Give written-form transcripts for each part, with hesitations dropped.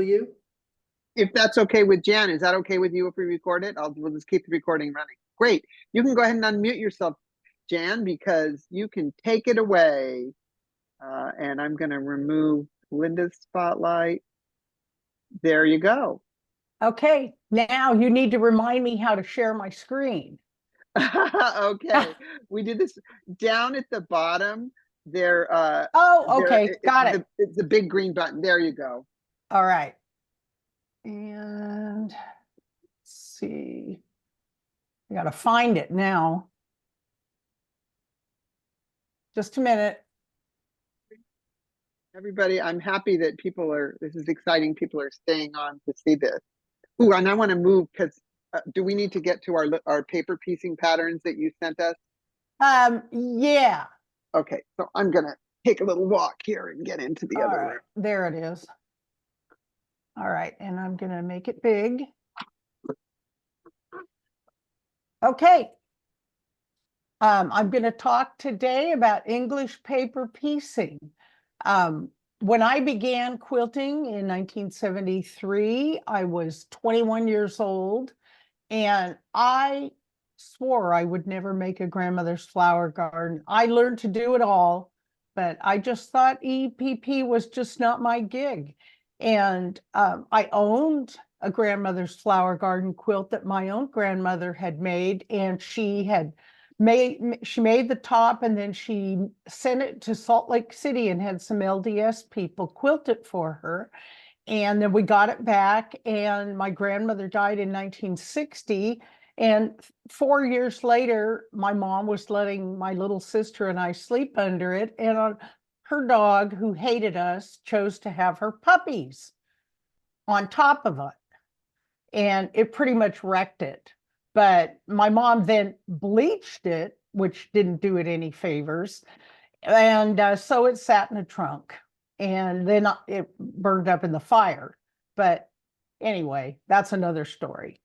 you? If that's okay with Jan, is that okay with you if we record it? We'll just keep the recording running. Great. You can go ahead and unmute yourself, Jan, because you can take it away. And I'm going to remove Linda's spotlight. There you go. Okay, now you need to remind me how to share my screen. Okay, we did this down at the bottom. Oh, okay, got it. It's the big green button. There you go. All right. And let's see. I got to find it now. Just a minute. Everybody, I'm happy that this is exciting. People are staying on to see this. Ooh, and I want to move because do we need to get to our paper piecing patterns that you sent us? Yeah. Okay, so I'm gonna take a little walk here and get into the other room. There it is. All right, and I'm gonna make it big. Okay. I'm going to talk today about English paper piecing. When I began quilting in 1973, I was 21 years old, and I swore I would never make a grandmother's flower garden. I learned to do it all, but I just thought EPP was just not my gig. And I owned a grandmother's flower garden quilt that my own grandmother had made, and she made the top, and then she sent it to Salt Lake City and had some LDS people quilt it for her. And then we got it back, and my grandmother died in 1960. And 4 years later, my mom was letting my little sister and I sleep under it. And her dog, who hated us, chose to have her puppies on top of it. And it pretty much wrecked it. But my mom then bleached it, which didn't do it any favors. And so it sat in a trunk. And then it burned up in the fire. But anyway, that's another story.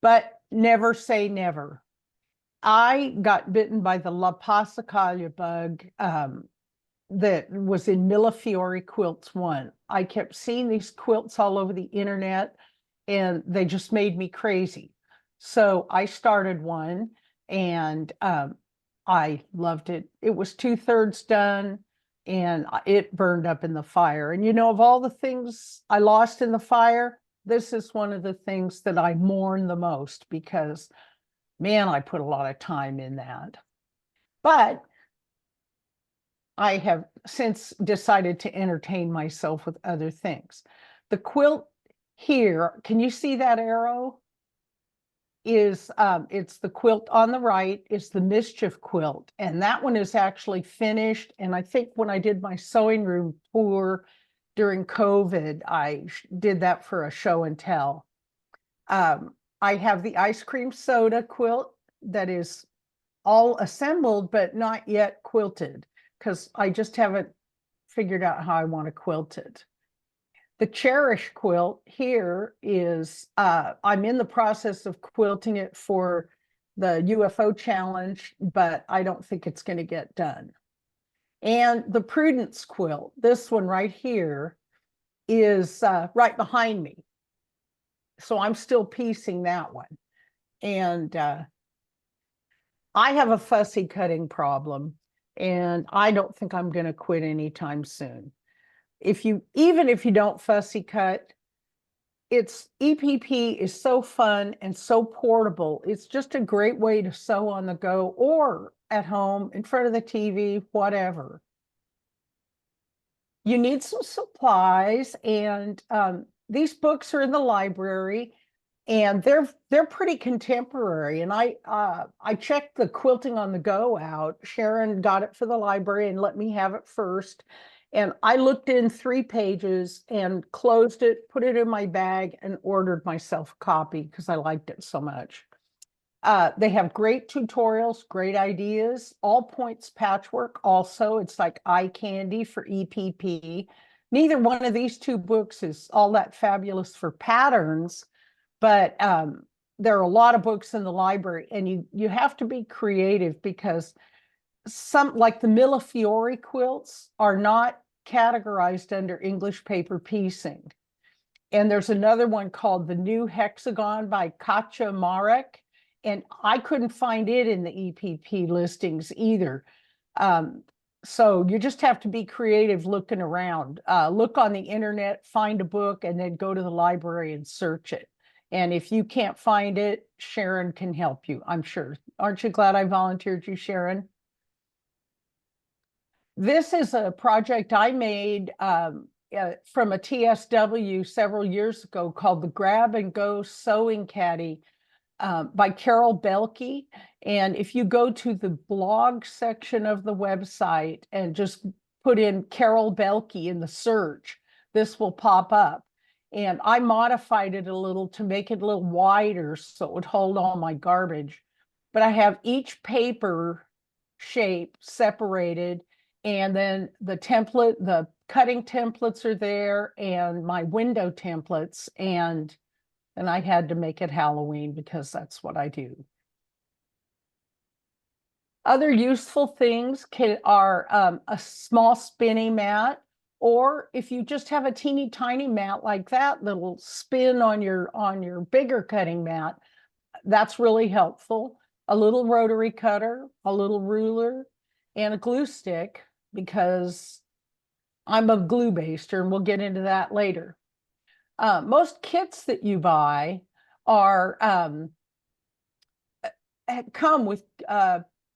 But never say never. I got bitten by the La Passacaglia bug that was in Millefiori Quilts 1. I kept seeing these quilts all over the internet, and they just made me crazy. So I started one, and I loved it. It was 2/3 done, and it burned up in the fire. And of all the things I lost in the fire, this is one of the things that I mourn the most, because, man, I put a lot of time in that. But I have since decided to entertain myself with other things. The quilt here, can you see that arrow? It's the quilt on the right, is the Mischief quilt, and that one is actually finished. And I think when I did my sewing room tour during COVID, I did that for a show and tell. I have the ice cream soda quilt that is all assembled but not yet quilted, because I just haven't figured out how I want to quilt it. The Cherish quilt here is, I'm in the process of quilting it for the UFO challenge, but I don't think it's going to get done. And the Prudence quilt, this one right here, is right behind me. So I'm still piecing that one. And I have a fussy cutting problem, and I don't think I'm going to quit anytime soon. Even if you don't fussy cut, EPP is so fun and so portable. It's just a great way to sew on the go or at home in front of the TV, whatever. You need some supplies, and these books are in the library, and they're pretty contemporary. And I checked the Quilting on the Go out. Sharon got it for the library and let me have it first. And I looked in 3 pages and closed it, put it in my bag, and ordered myself a copy because I liked it so much. They have great tutorials, great ideas, all points patchwork. Also, it's like eye candy for EPP. Neither one of these 2 books is all that fabulous for patterns, but there are a lot of books in the library, and you have to be creative, because some, like the Millefiori quilts, are not categorized under English paper piecing. And there's another one called The New Hexagon by Katja Marek. And I couldn't find it in the EPP listings either. So you just have to be creative looking around. Look on the internet, find a book, and then go to the library and search it. And if you can't find it, Sharon can help you, I'm sure. Aren't you glad I volunteered you, Sharon? This is a project I made from a TSW several years ago called the Grab and Go Sewing Caddy by Carol Belke. And if you go to the blog section of the website and just put in Carol Belke in the search, this will pop up. And I modified it a little to make it a little wider so it would hold all my garbage. But I have each paper shape separated, and then the template, the cutting templates are there, and my window templates, and I had to make it Halloween because that's what I do. Other useful things are a small spinning mat, or if you just have a teeny tiny mat like that that'll spin on your bigger cutting mat, that's really helpful. A little rotary cutter, a little ruler, and a glue stick, because I'm a glue baster, and we'll get into that later. Most kits that you buy are come with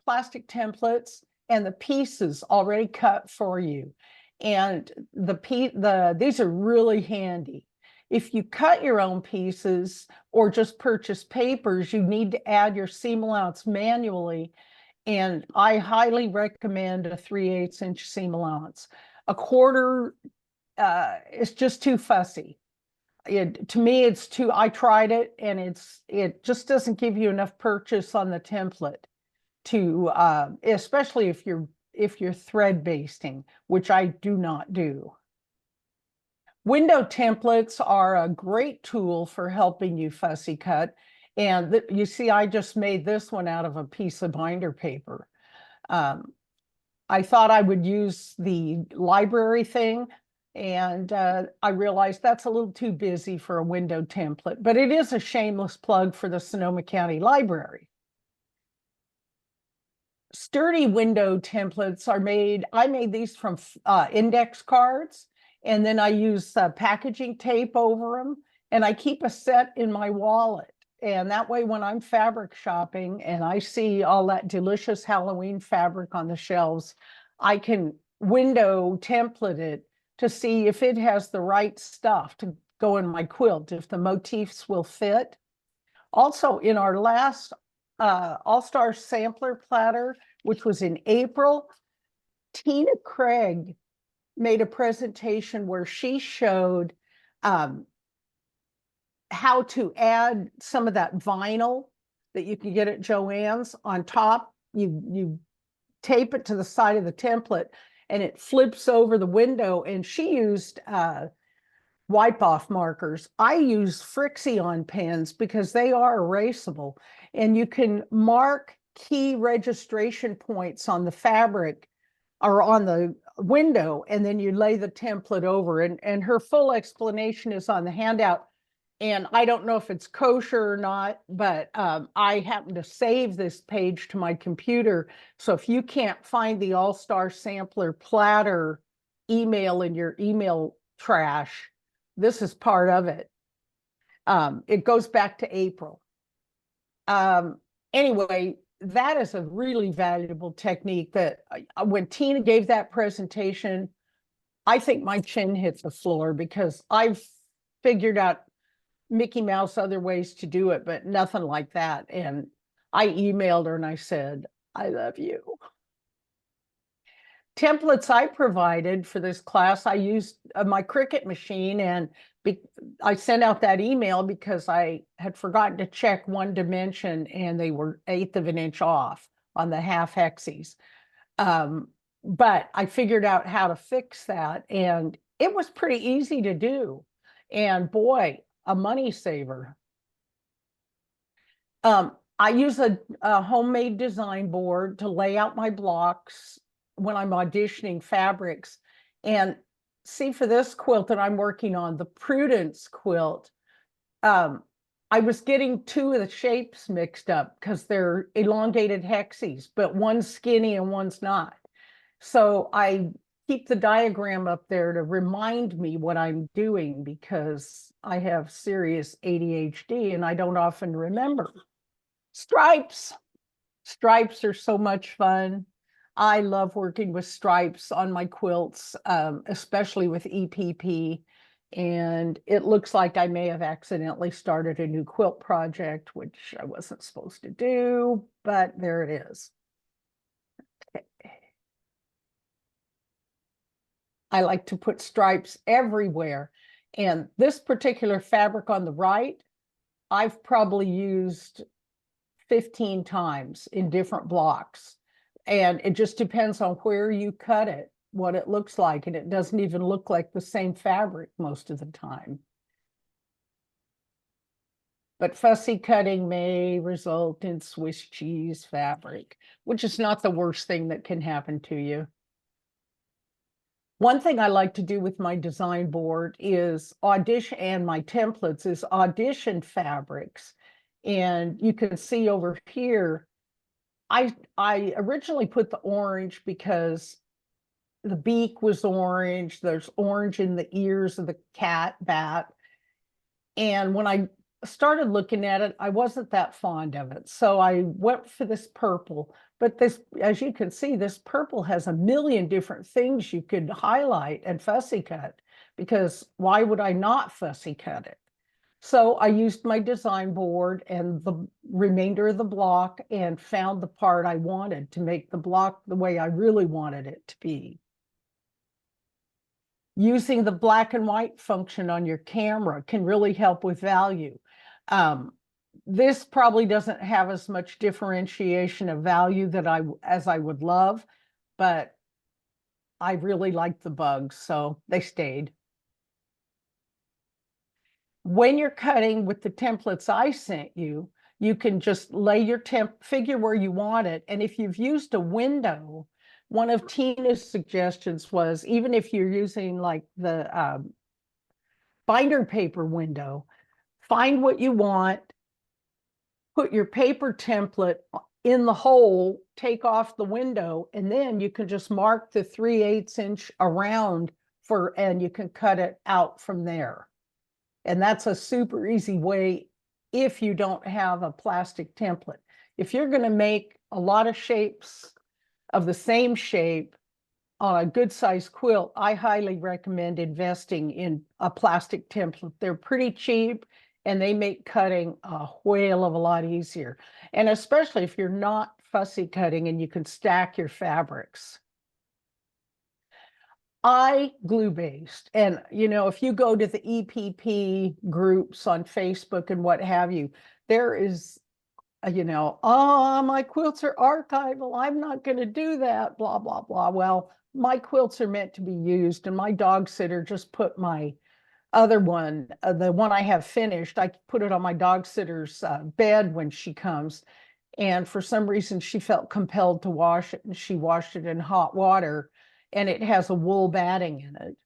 plastic templates and the pieces already cut for you. And these are really handy. If you cut your own pieces or just purchase papers, you need to add your seam allowance manually. And I highly recommend a 3/8 inch seam allowance. A quarter is just too fussy. To me, it's too, I tried it, and it just doesn't give you enough purchase on the template to, especially if you're thread basting, which I do not do. Window templates are a great tool for helping you fussy cut. And you see, I just made this one out of a piece of binder paper. I thought I would use the library thing, and I realized that's a little too busy for a window template, but it is a shameless plug for the Sonoma County Library. Sturdy window templates are made, I made these from index cards, and then I use packaging tape over them, and I keep a set in my wallet. And that way, when I'm fabric shopping and I see all that delicious Halloween fabric on the shelves, I can window template it to see if it has the right stuff to go in my quilt, if the motifs will fit. Also, in our last All-Star Sampler Platter, which was in April, Tina Craig made a presentation where she showed how to add some of that vinyl that you can get at Joann's on top. You tape it to the side of the template, and it flips over the window. And she used wipe-off markers. I use Frixion pens because they are erasable, and you can mark key registration points on the fabric or on the window, and then you lay the template over. And her full explanation is on the handout. And I don't know if it's kosher or not, but I happen to save this page to my computer. So if you can't find the All-Star Sampler Platter email in your email trash, this is part of it. It goes back to April. Anyway, that is a really valuable technique that when Tina gave that presentation, I think my chin hit the floor, because I've figured out Mickey Mouse other ways to do it, but nothing like that. And I emailed her and I said, I love you. Templates I provided for this class, I used my Cricut machine, and I sent out that email because I had forgotten to check one dimension, and they were 1/8 of an inch off on the half hexies. But I figured out how to fix that, and it was pretty easy to do. And boy, a money saver. I use a homemade design board to lay out my blocks when I'm auditioning fabrics. And see for this quilt that I'm working on, the Prudence quilt, I was getting two of the shapes mixed up because they're elongated hexes, but one's skinny and one's not. So I keep the diagram up there to remind me what I'm doing because I have serious ADHD and I don't often remember. Stripes. Stripes are so much fun. I love working with stripes on my quilts, especially with EPP. And it looks like I may have accidentally started a new quilt project, which I wasn't supposed to do, but there it is. Okay. I like to put stripes everywhere. And this particular fabric on the right, I've probably used 15 times in different blocks. And it just depends on where you cut it, what it looks like. And it doesn't even look like the same fabric most of the time. But fussy cutting may result in Swiss cheese fabric, which is not the worst thing that can happen to you. One thing I like to do with my design board is audition, and my templates is audition fabrics. And you can see over here, I originally put the orange because the beak was orange. There's orange in the ears of the bat. And when I started looking at it, I wasn't that fond of it. So I went for this purple. But this, as you can see, this purple has a million different things you could highlight and fussy cut, because why would I not fussy cut it? So I used my design board and the remainder of the block and found the part I wanted to make the block the way I really wanted it to be. Using the black and white function on your camera can really help with value. This probably doesn't have as much differentiation of value as I would love, but I really liked the bugs, so they stayed. When you're cutting with the templates I sent you, you can just lay your figure where you want it. And if you've used a window, one of Tina's suggestions was, even if you're using like the binder paper window, find what you want, put your paper template in the hole, take off the window, and then you can just mark the 3/8 inch around and you can cut it out from there. And that's a super easy way if you don't have a plastic template. If you're going to make a lot of shapes of the same shape on a good size quilt, I highly recommend investing in a plastic template. They're pretty cheap and they make cutting a whale of a lot easier. And especially if you're not fussy cutting and you can stack your fabrics. I glue based. And, you know, if you go to the EPP groups on Facebook and what have you, there is, you know, oh, my quilts are archival. I'm not going to do that, blah, blah, blah. Well, my quilts are meant to be used. And my dog sitter just put my other one, the one I have finished, I put it on my dog sitter's bed when she comes. And for some reason, she felt compelled to wash it, and she washed it in hot water. And it has a wool batting in it.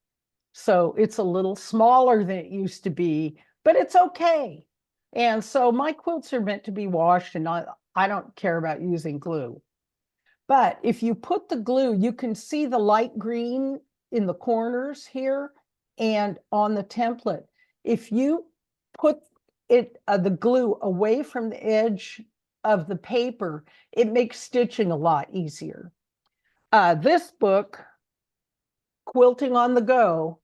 So it's a little smaller than it used to be, but it's okay. And so my quilts are meant to be washed, and I don't care about using glue. But if you put the glue, you can see the light green in the corners here and on the template. If you put the glue away from the edge of the paper, it makes stitching a lot easier. This book, Quilting on the Go,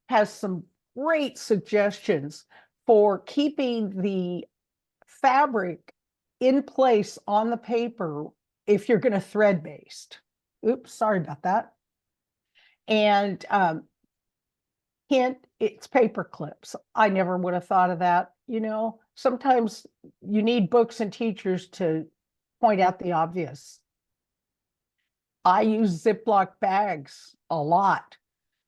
has some great suggestions for keeping the fabric in place on the paper if you're going to thread based. Oops, sorry about that. And hint, it's paper clips. I never would have thought of that. You know, sometimes you need books and teachers to point out the obvious. I use Ziploc bags a lot,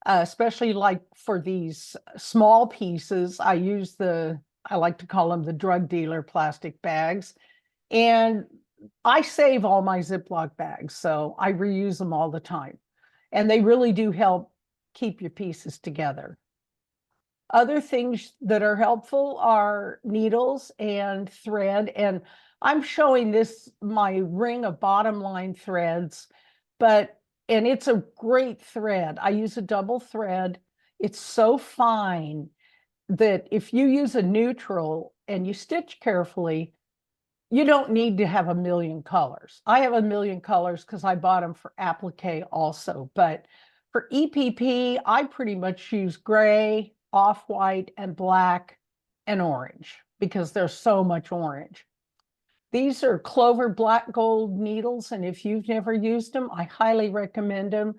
especially like for these small pieces. I like to call them the drug dealer plastic bags. And I save all my Ziploc bags, so I reuse them all the time. And they really do help keep your pieces together. Other things that are helpful are needles and thread. And I'm showing this, my ring of bottom line threads, and it's a great thread. I use a double thread. It's so fine that if you use a neutral and you stitch carefully, you don't need to have a million colors. I have a million colors because I bought them for applique also. But for EPP, I pretty much use gray, off-white, and black and orange because there's so much orange. These are Clover black gold needles, and if you've never used them, I highly recommend them.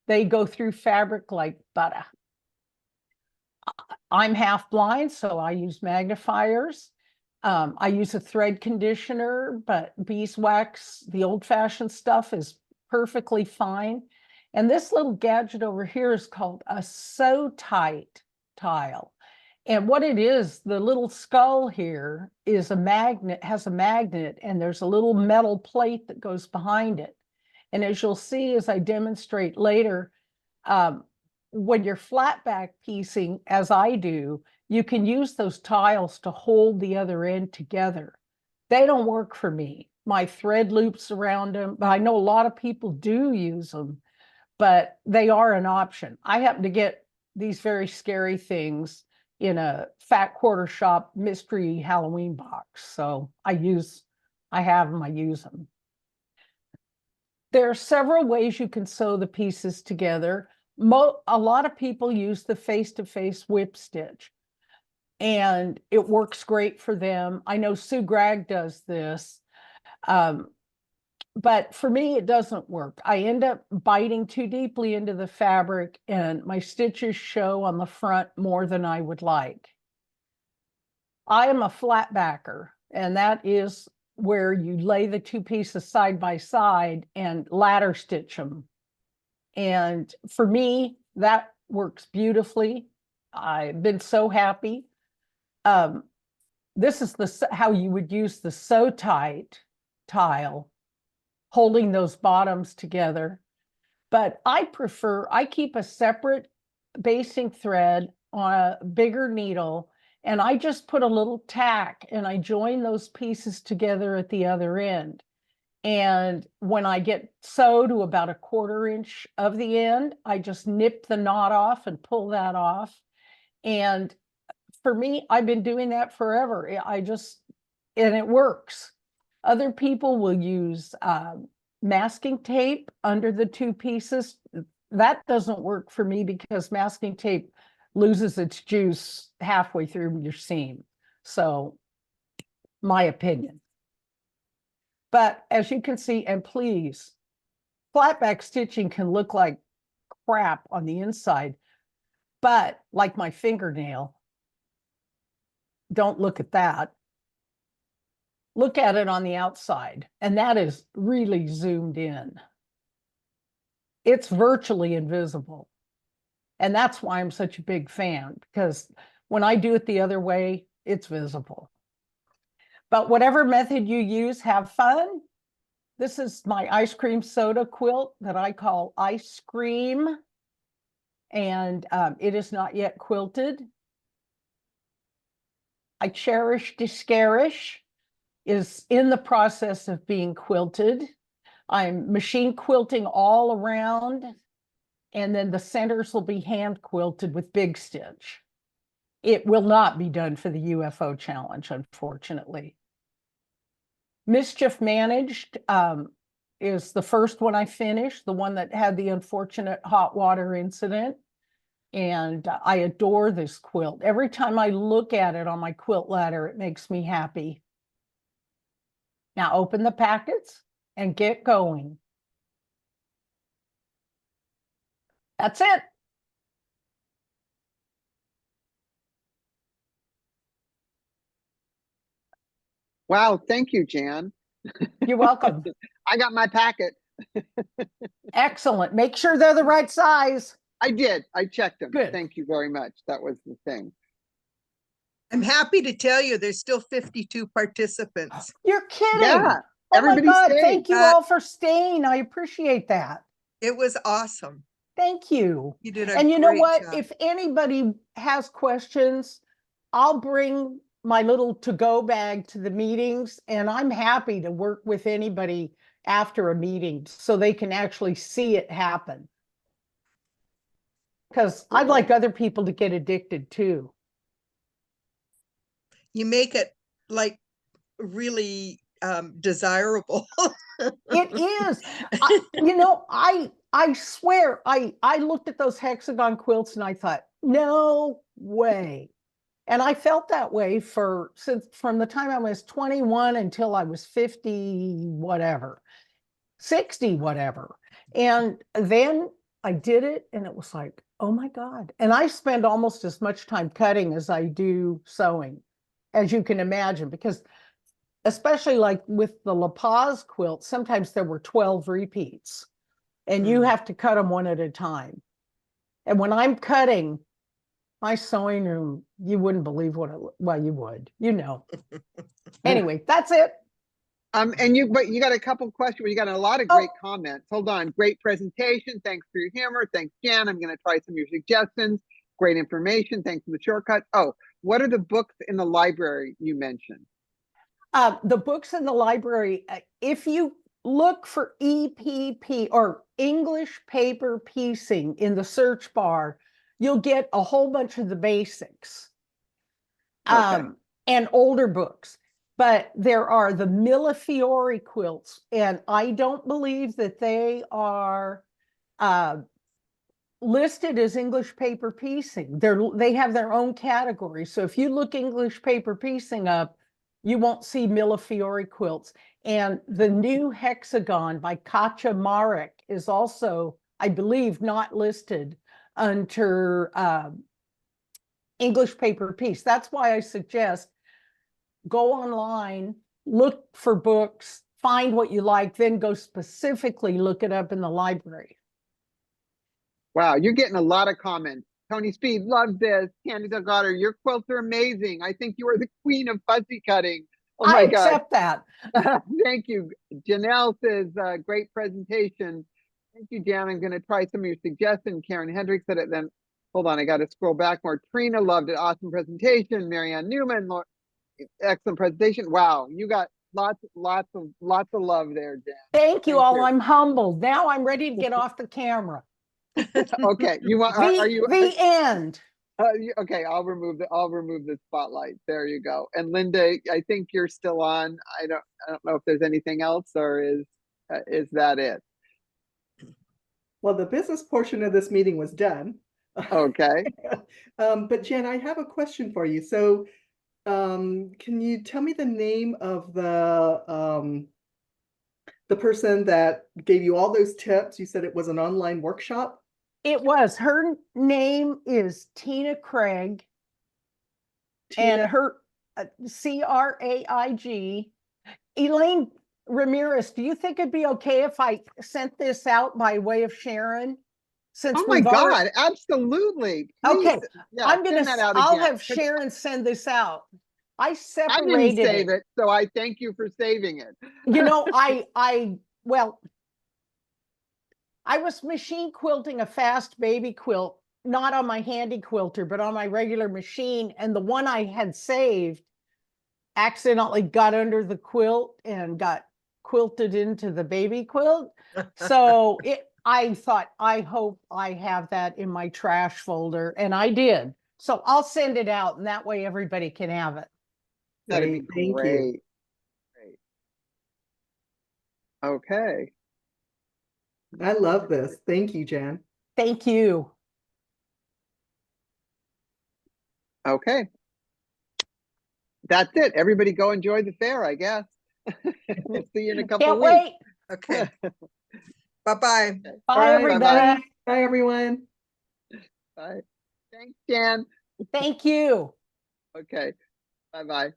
They go through fabric like butter. I'm half blind, so I use magnifiers. I use a thread conditioner, but beeswax, the old-fashioned stuff, is perfectly fine. And this little gadget over here is called a Sew Tight tile. And what it is, the little skull here is a magnet, has a magnet, and there's a little metal plate that goes behind it. And as you'll see, as I demonstrate later, when you're flat back piecing, as I do, you can use those tiles to hold the other end together. They don't work for me. My thread loops around them, but I know a lot of people do use them, but they are an option. I happen to get these very scary things in a Fat Quarter Shop mystery Halloween box. So I have them, I use them. There are several ways you can sew the pieces together. A lot of people use the face-to-face whip stitch, and it works great for them. I know Sue Gragg does this, but for me, it doesn't work. I end up biting too deeply into the fabric, and my stitches show on the front more than I would like. I am a flat backer, and that is where you lay the two pieces side by side and ladder stitch them. And for me, that works beautifully. I've been so happy. This is how you would use the Sew Tight tile, holding those bottoms together. But I keep a separate basting thread on a bigger needle, and I just put a little tack and I join those pieces together at the other end. And when I get sewed to about 1/4 inch of the end, I just nip the knot off and pull that off. And for me, I've been doing that forever. And it works. Other people will use masking tape under the two pieces. That doesn't work for me because masking tape loses its juice halfway through your seam. So, my opinion. But as you can see, and please, flatback stitching can look like crap on the inside, but like my fingernail, don't look at that. Look at it on the outside, and that is really zoomed in. It's virtually invisible. And that's why I'm such a big fan, because when I do it the other way, it's visible. But whatever method you use, have fun. This is my ice cream soda quilt that I call Ice Cream. And it is not yet quilted. I Cherish Discarish is in the process of being quilted. I'm machine quilting all around, and then the centers will be hand quilted with Big Stitch. It will not be done for the UFO challenge, unfortunately. Mischief Managed is the first one I finished, the one that had the unfortunate hot water incident. And I adore this quilt. Every time I look at it on my quilt ladder, it makes me happy. Now open the packets and get going. That's it. Wow, thank you, Jan. You're welcome. I got my packet. Excellent. Make sure they're the right size. I did. I checked them. Good. Thank you very much. That was the thing. I'm happy to tell you there's still 52 participants. You're kidding. Yeah. Oh Everybody my God. stayed. Thank you all for staying. I appreciate that. It was awesome. Thank you. You did a And you know great what? job. If anybody has questions, I'll bring my little to-go bag to the meetings, and I'm happy to work with anybody after a meeting so they can actually see it happen. Because I'd like other people to get addicted too. You make it like really desirable. It is. I swear, I looked at those hexagon quilts and I thought, no way. And I felt that way from the time I was 21 until I was 50, whatever, 60, whatever. And then I did it and it was like, oh my God. And I spend almost as much time cutting as I do sewing, as you can imagine, because especially like with the La Paz quilt, sometimes there were 12 repeats and you have to cut them one at a time. And when I'm cutting, my sewing room, you wouldn't believe well, you would, Anyway, that's it. But you got a couple questions. You got a lot of great comments. Hold on. Great presentation. Thanks for your humor. Thanks, Jan. I'm going to try some of your suggestions. Great information. Thanks for the shortcut. Oh, what are the books in the library you mentioned? The books in the library, if you look for EPP or English paper piecing in the search bar, you'll get a whole bunch of the basics and older books. But there are the Millefiori quilts, and I don't believe that they are listed as English paper piecing. They have their own category. So if you look English paper piecing up, you won't see Millefiori quilts. And the new hexagon by Katja Marek is also, I believe, not listed under English paper piece. That's why I suggest go online, look for books, find what you like, then go specifically look it up in the library. Wow, you're getting a lot of comments. Tony Speed, love this. Candy Delgado, your quilts are amazing. I think you are the queen of fuzzy cutting. Oh my God. I accept that. Thank you. Janelle says, great presentation. Thank you, Jan. I'm going to try some of your suggestions. Karen Hendricks said it then. Hold on, I got to scroll back more. Trina loved it. Awesome presentation. Marianne Newman, excellent presentation. Wow, you got lots of love there, Jan. Thank you all. I'm humbled. Now I'm ready to get off the camera. Okay, you want? Are you the end? Okay, I'll remove the spotlight. There you go. And Linda, I think you're still on. I don't know if there's anything else, or is that it? Well, the business portion of this meeting was done. Okay. But Jen, I have a question for you. So, can you tell me the name of the person that gave you all those tips? You said it was an online workshop. It was. Her name is Tina Craig. And her Craig. Elaine Ramirez, do you think it'd be okay if I sent this out by way of Sharon? Since oh my God, absolutely. Please, okay, yeah, I'll have Sharon send this out. I separated didn't save it, so I thank you for saving it. I was machine quilting a fast baby quilt, not on my handy quilter, but on my regular machine. And the one I had saved accidentally got under the quilt and got quilted into the baby quilt. So I thought, I hope I have that in my trash folder. And I did. So I'll send it out, and that way everybody can have it. That'd be great. Thank you. Great. Okay. I love this. Thank you, Jan. Thank you. Okay. That's it. Everybody go enjoy the fair, I guess. We'll see you in a couple Can't weeks. wait. Okay. Bye-bye. Bye, everybody. Bye, everyone. Bye. Thanks, Jan. Thank you. Okay. Bye-bye.